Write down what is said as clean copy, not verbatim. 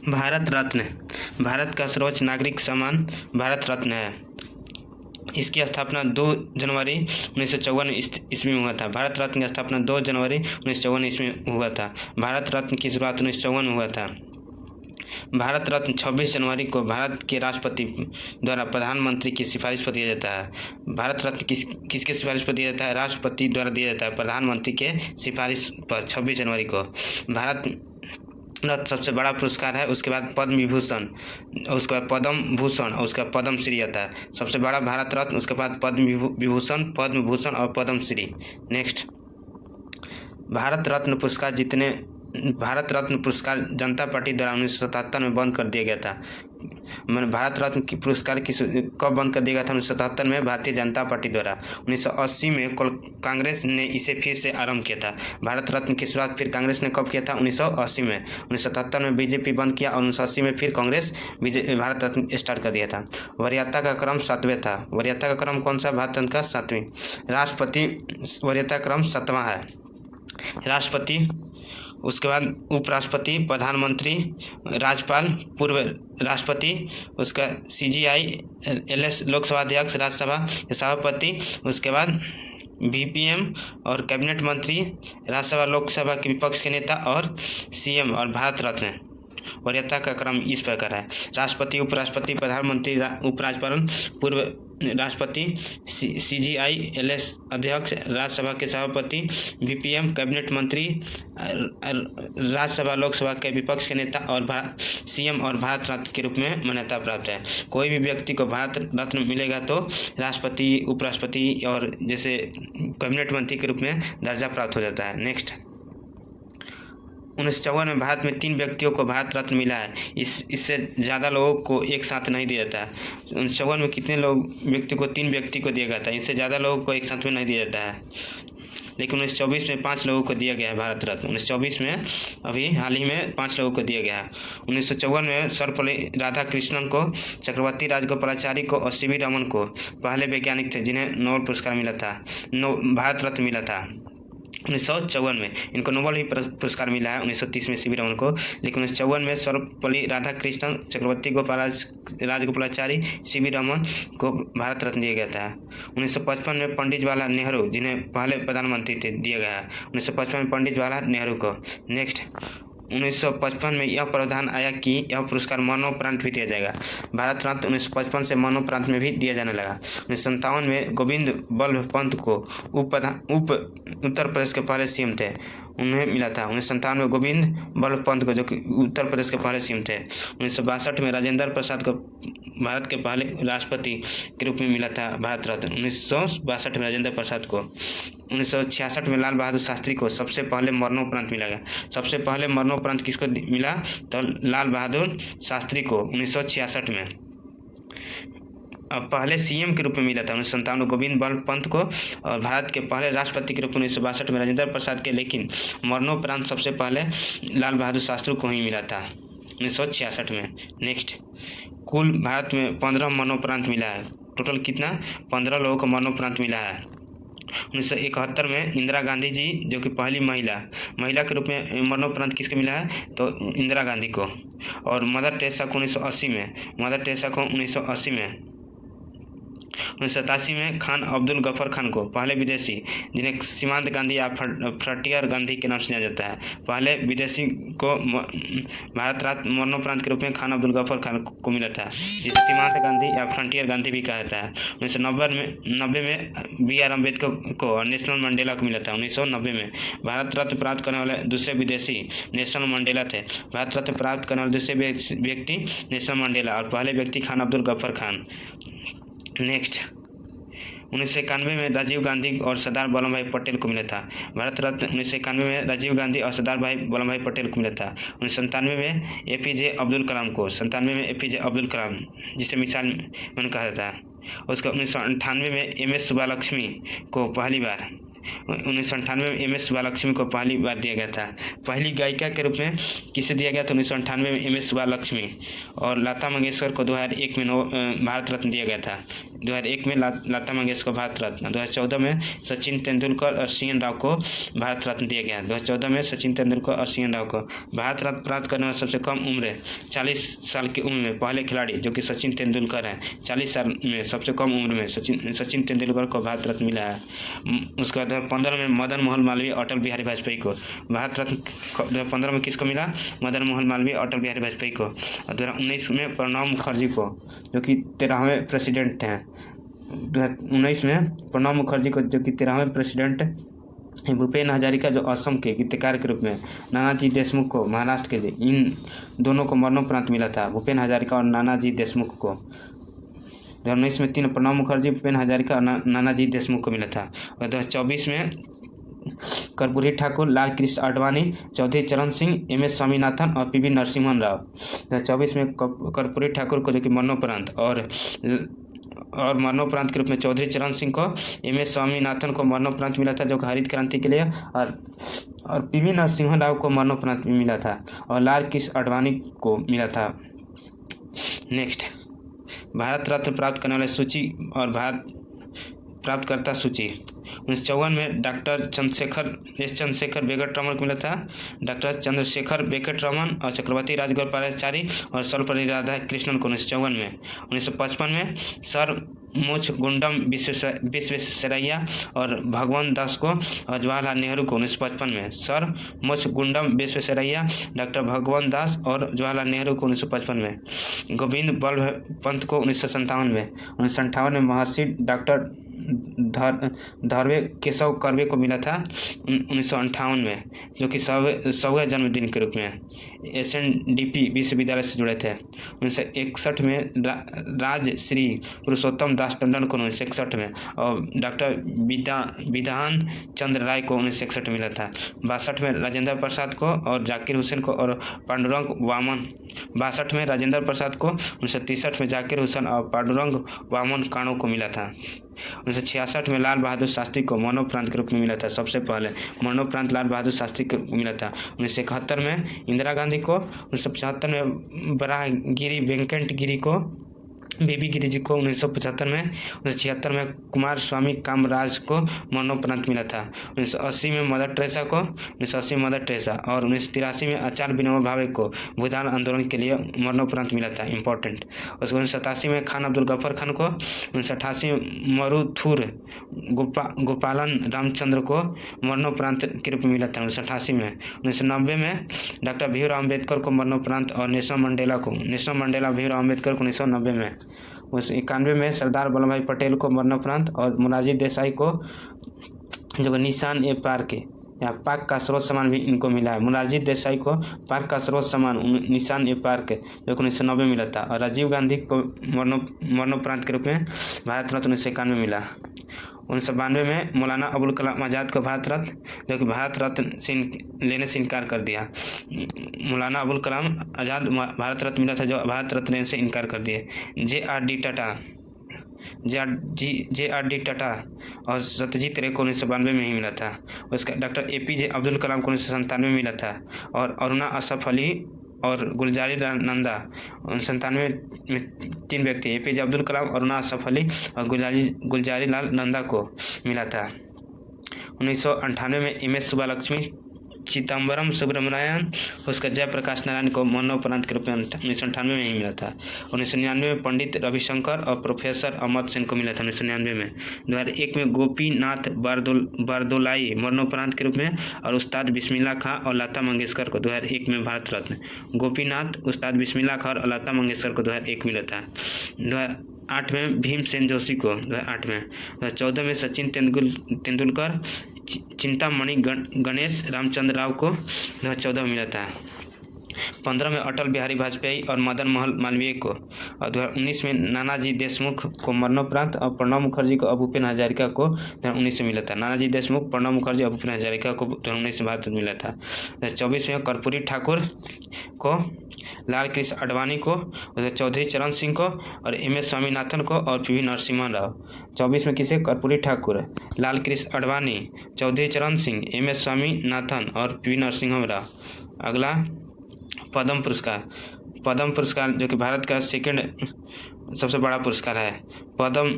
भारत रत्न भारत का सर्वोच्च नागरिक सम्मान भारत रत्न है। इसकी स्थापना 2 जनवरी 1954 ईस्वी में हुआ था। भारत रत्न की स्थापना 2 जनवरी 1954 ईस्वी में हुआ था। भारत रत्न की शुरुआत 1954 में हुआ था। भारत रत्न 26 जनवरी को भारत के राष्ट्रपति द्वारा प्रधानमंत्री की सिफारिश पर दिया जाता है। भारत रत्न किसके सिफारिश पर दिया जाता है? राष्ट्रपति द्वारा दिया जाता है प्रधानमंत्री के सिफारिश पर 26 जनवरी को। भारत रत्न सबसे बड़ा पुरस्कार है। उसके बाद पद्म विभूषण, उसके बाद पद्म भूषण और उसके बाद पद्म श्री आता है। सबसे बड़ा भारत रत्न, उसके बाद पद्म विभूषण, पद्म भूषण और पद्म श्री। नेक्स्ट, भारत रत्न पुरस्कार जनता पार्टी द्वारा 1977 में बंद कर दिया गया था। मैंने भारत रत्न की पुरस्कार कब बंद कर दिया गया था? 1977 में भारतीय जनता पार्टी द्वारा। 1980 में कांग्रेस ने इसे फिर से आरंभ किया था। भारत रत्न की शुरुआत फिर कांग्रेस ने कब किया था? 1980 में। 1977 में बीजेपी बंद किया और 1980 में फिर कांग्रेस भारत रत्न स्टार्ट कर दिया था। वरीयता का क्रम 7वें था। वरीयता का क्रम कौन सा? भारत रत्न का 7वीं। राष्ट्रपति वरीयता क्रम 7वां है। राष्ट्रपति, उसके बाद उपराष्ट्रपति, प्रधानमंत्री, राज्यपाल, पूर्व राष्ट्रपति, उसका CGI-LS लोकसभा अध्यक्ष, राज्यसभा के सभापति, उसके बाद VPM और कैबिनेट मंत्री, राज्यसभा लोकसभा के विपक्ष के नेता और CM और भारत रत्न। वरीयता का क्रम इस प्रकार है: राष्ट्रपति, उपराष्ट्रपति, प्रधानमंत्री, उपराज्यपाल, पूर्व राष्ट्रपति, CGI-LS अध्यक्ष, राज्यसभा के सभापति, VPM कैबिनेट मंत्री, राज्यसभा लोकसभा के विपक्ष के नेता और CM और भारत रत्न के रूप में मान्यता प्राप्त है। कोई भी व्यक्ति को भारत रत्न मिलेगा तो राष्ट्रपति, उपराष्ट्रपति और जैसे कैबिनेट मंत्री के रूप में दर्जा प्राप्त हो जाता है। नेक्स्ट, 1954 में भारत में 3 व्यक्तियों को भारत रत्न मिला है। इससे ज़्यादा लोगों को एक साथ नहीं दिया जाता है। 1954 में कितने व्यक्ति को? 3 व्यक्ति को दिया गया था। इससे ज़्यादा लोगों को एक साथ में नहीं दिया जाता है। लेकिन 1924 में 5 लोगों को दिया गया है भारत रत्न। 1924 में अभी हाल ही में 5 लोगों को दिया गया है। 1954 में सर्वपल्ली राधाकृष्णन को, चक्रवर्ती राजगोपालाचारी को और CV रमन को पहले वैज्ञानिक थे जिन्हें नोबेल पुरस्कार मिला था, भारत रत्न मिला था 1954 में। इनको नोबेल भी पुरस्कार मिला है 1930 में CV रमन को। लेकिन 1954 में सर्वपल्ली राधाकृष्णन, चक्रवर्ती राजगोपालाचारी, CV रमन को भारत रत्न दिया गया था। 1955 में पंडित जवाहरलाल नेहरू, जिन्हें पहले प्रधानमंत्री थे, दिया गया है 1955 में पंडित जवाहरलाल नेहरू को। नेक्स्ट, 1955 में यह प्रावधान आया कि यह पुरस्कार मरणोपरांत भी दिया जाएगा। भारत रत्न 1955 से मरणोपरांत में भी दिया जाने लगा। 1957 में गोविंद बल्लभ पंत को उत्तर प्रदेश के पहले CM थे, उन्हें मिला था। 1957 में गोविंद बल्लभ पंत को, जो कि उत्तर प्रदेश के पहले CM थे। 1962 में राजेंद्र प्रसाद को भारत के पहले राष्ट्रपति के रूप में मिला था भारत रत्न। 1962 में राजेंद्र प्रसाद को। 1966 में लाल बहादुर शास्त्री को सबसे पहले मरणोपरांत मिला गया। सबसे पहले मरणोपरांत किसको मिला? तो लाल बहादुर शास्त्री को 1966 में। अब पहले CM के रूप में मिला था 1957 में गोविंद बल्लभ पंत को, और भारत के पहले राष्ट्रपति के रूप में 1962 में राजेंद्र प्रसाद के। लेकिन मरणोपरांत सबसे पहले लाल बहादुर शास्त्री को ही मिला था 1966 में। नेक्स्ट, कुल भारत में 15 मरणोपरांत मिला है। टोटल कितना? 15 लोगों को मरणोपरांत मिला है। 1971 में इंदिरा गांधी जी, जो कि पहली महिला के रूप में मरणोपरांत किसको मिला है? तो इंदिरा गांधी को। और मदर टेरेसा को 1980 में। 1987 में खान अब्दुल गफर खान को, पहले विदेशी, जिन्हें सीमांत गांधी या फ्रंटियर गांधी के नाम से जाना जाता है, पहले विदेशी को भारत रत्न मरणोपरांत के रूप में खान अब्दुल गफर खान को मिला था, जिसे सीमांत गांधी या फ्रंटियर गांधी भी कहा जाता है। 1990 में BR अम्बेडकर को और नेशनल मंडेला को मिला था। 1990 में भारत रत्न प्राप्त करने वाले दूसरे विदेशी नेशनल मंडेला थे। भारत रत्न प्राप्त करने वाले दूसरे व्यक्ति नेशनल मंडेला और पहले व्यक्ति खान अब्दुल गफर खान। नेक्स्ट, 1991 में राजीव गांधी और सरदार वल्लभ भाई पटेल को मिला था। भारत रत्न 1991 में राजीव गांधी और सरदार वल्लभ भाई पटेल को मिला था। 1997 में APJ अब्दुल कलाम को, 97 में APJ अब्दुल कलाम, जिसे मिसाइल मैन कहा जाता है, उसका 1998 में MS सुब्बालक्ष्मी को पहली बार 1998 में MS सुब्बालक्ष्मी को पहली बार दिया गया था। पहली गायिका के रूप में किसे दिया गया था 1998 में MS सुब्बालक्ष्मी। और लता मंगेशकर को 2001 में भारत रत्न दिया गया था। 2001 में लता मंगेशकर को भारत रत्न। 2014 में सचिन तेंदुलकर और CN राव को भारत रत्न दिया गया। 2014 में सचिन तेंदुलकर और CN राव को भारत रत्न प्राप्त करने वाला सबसे कम उम्र 40 साल की उम्र में पहले खिलाड़ी जो कि सचिन तेंदुलकर हैं। 40 साल में सबसे कम उम्र में सचिन तेंदुलकर को भारत रत्न मिला है। उसके बाद 2015 में मदन मोहन मालवीय अटल बिहारी वाजपेयी को भारत रत्न 2015 में किसको मिला? मदन मोहन मालवीय अटल बिहारी वाजपेयी को। और 2019 में प्रणब मुखर्जी को जो कि 13वें प्रेसिडेंट थे। 2019 में प्रणब मुखर्जी को जो कि 13वें प्रेसिडेंट। भूपेन हजारिका जो असम के गीतकार के रूप में, नानाजी देशमुख को महाराष्ट्र के, इन दोनों को मरणोपरांत मिला था। भूपेन हजारिका और नानाजी देशमुख को 2019 में 3 प्रणब मुखर्जी, भूपेन हजारिका और नानाजी देशमुख को मिला था। और 2024 में कर्पूरी ठाकुर, लाल कृष्ण आडवाणी, चौधरी चरण सिंह, MS स्वामीनाथन और PV नरसिम्हन राव। 2024 में कर्पूरी ठाकुर को जो कि मरणोपरांत और मरणोपरांत के रूप में चौधरी चरण सिंह को, MS स्वामीनाथन को मरणोपरांत मिला था जो कि हरित क्रांति के लिए, और PV नरसिम्हा राव को मरणोपरांत मिला था और लाल कृष्ण आडवाणी को मिला था। नेक्स्ट, भारत रत्न प्राप्त करने वाले सूची और भारत प्राप्तकर्ता सूची। 1954 में डॉक्टर चंद्रशेखर वेंकटरमन को मिला था। डॉक्टर चंद्रशेखर वेंकटरमन और चक्रवर्ती राजगोपालाचारी और सर्वपल्ली राधाकृष्णन को 1954 में। 1955 में सर मुचगुंडम विश्वेश्वरैया और भगवंत दास को और जवाहरलाल नेहरू को 1955 में। सर मुचगुंडम विश्वेश्वरैया, डॉक्टर भगवंत दास और जवाहरलाल नेहरू को 1955 में। गोविंद बल्लभ पंत को 1957 में। 1958 में महर्षि डॉक्टर धरवे केशव कर्वे को मिला था 1958 में, जो कि 100वें जन्मदिन के रूप में SNDP विश्वविद्यालय से जुड़े थे। 1961 में राजश्री पुरुषोत्तम दास टंडन को 1961 में और डॉक्टर विधान चंद्र राय को 1961 में मिला था। 62 में राजेंद्र प्रसाद को और जाकिर हुसैन को और पांडुरंग वामन। 62 में राजेंद्र प्रसाद को, 1963 में जाकिर हुसैन और पांडुरंग वामन काणो को मिला था। 1966 में लाल बहादुर शास्त्री को मरणोपरांत के रूप में मिला था। सबसे पहले मरणोपरांत लाल बहादुर शास्त्री को मिला था। 1971 में इंदिरा गांधी को, 1975 में बराहगिरी वेंकट गिरी को, बीबी गिरी जी को 1975 में। 1976 में कुमार स्वामी कामराज को मरणोपरांत मिला था। 1980 में मदर टेरेसा को, 1980 में मदर टेरेसा और 1983 में आचार्य विनोबा भावे को भूदान आंदोलन के लिए मरणोपरांत मिला था। इंपॉर्टेंट। उसके 1987 में खान अब्दुल गफ्फर खान को, 1988 में मरुथुर गोपालन रामचंद्र को मरणोपरांत के रूप में मिला था 1988 में। 1990 में डॉक्टर भीमराव अम्बेडकर को मरणोपरांत और नेशनल मंडेला भीमराव अम्बेडकर को 1990 में। 1991 में सरदार वल्लभ भाई पटेल को मरणोपरांत और मोरारजी देसाई को जो निशान ए पार्क या पाक का सर्वोच्च सम्मान भी इनको मिला है। मोरारजी देसाई को पाक का सर्वोच्च सम्मान निशान ए पार्क जो कि 1990 में मिला था और राजीव गांधी को मरणोपरांत के रूप में भारत रत्न 1991 मिला। 1992 में मौलाना अबुल कलाम आज़ाद को भारत रत्न जो कि भारत रत्न लेने से इनकार कर दिया। मौलाना अबुल कलाम आज़ाद भारत रत्न मिला था जो भारत रत्न लेने से इनकार कर दिए। JRD टाटा और सत्यजीत रे को 1992 में ही मिला था। उसका डॉक्टर APJ अब्दुल कलाम को 1997 में मिला था और अरुणा असफ अली और गुलजारी लाल नंदा 1997 में 3 व्यक्ति APJ अब्दुल कलाम, अरुणा असफ अली और गुलजारी लाल नंदा को मिला था। 1998 में MS सुब्बालक्ष्मी, चिदम्बरम सुब्रमण्यन, उसका जयप्रकाश नारायण को मरणोपरांत के रूप में 1998 में ही मिला था। 1999 में पंडित रविशंकर और प्रोफेसर अमर सेन को मिला था 1999 में। 2001 में गोपीनाथ बारदोलाई मरणोपरांत के रूप में और उस्ताद बिस्मिल्लाह खां और लता मंगेशकर को 2001 में भारत रत्न। गोपीनाथ, उस्ताद बिस्मिल्लाह खां और लता मंगेशकर को 2001 मिला था। 2008 में भीमसेन जोशी को 2008 में। 2014 में सचिन तेंदुलकर, चिंतामणि गणेश रामचंद्र राव को 2014 में मिला था। 2015 में अटल बिहारी वाजपेयी और मदन मोहन मालवीय को और 2019 में नानाजी देशमुख को मरणोपरांत और प्रणब मुखर्जी को, भूपेन हजारिका को 2019 में मिला था। नानाजी देशमुख, प्रणब मुखर्जी और भूपेन हजारिका को 2019 में भारत रत्न मिला था। 2024 में कर्पूरी ठाकुर को, लाल कृष्ण आडवाणी को, उधर चौधरी चरण सिंह को और MS स्वामीनाथन को और PV नरसिम्हा राव। 24 में किसे? कर्पूरी ठाकुर, लाल कृष्ण आडवाणी, चौधरी चरण सिंह, MS स्वामीनाथन और PV नरसिम्हा राव। अगला पद्म पुरस्कार। पद्म पुरस्कार जो कि भारत का सेकंड सबसे बड़ा पुरस्कार है। पद्म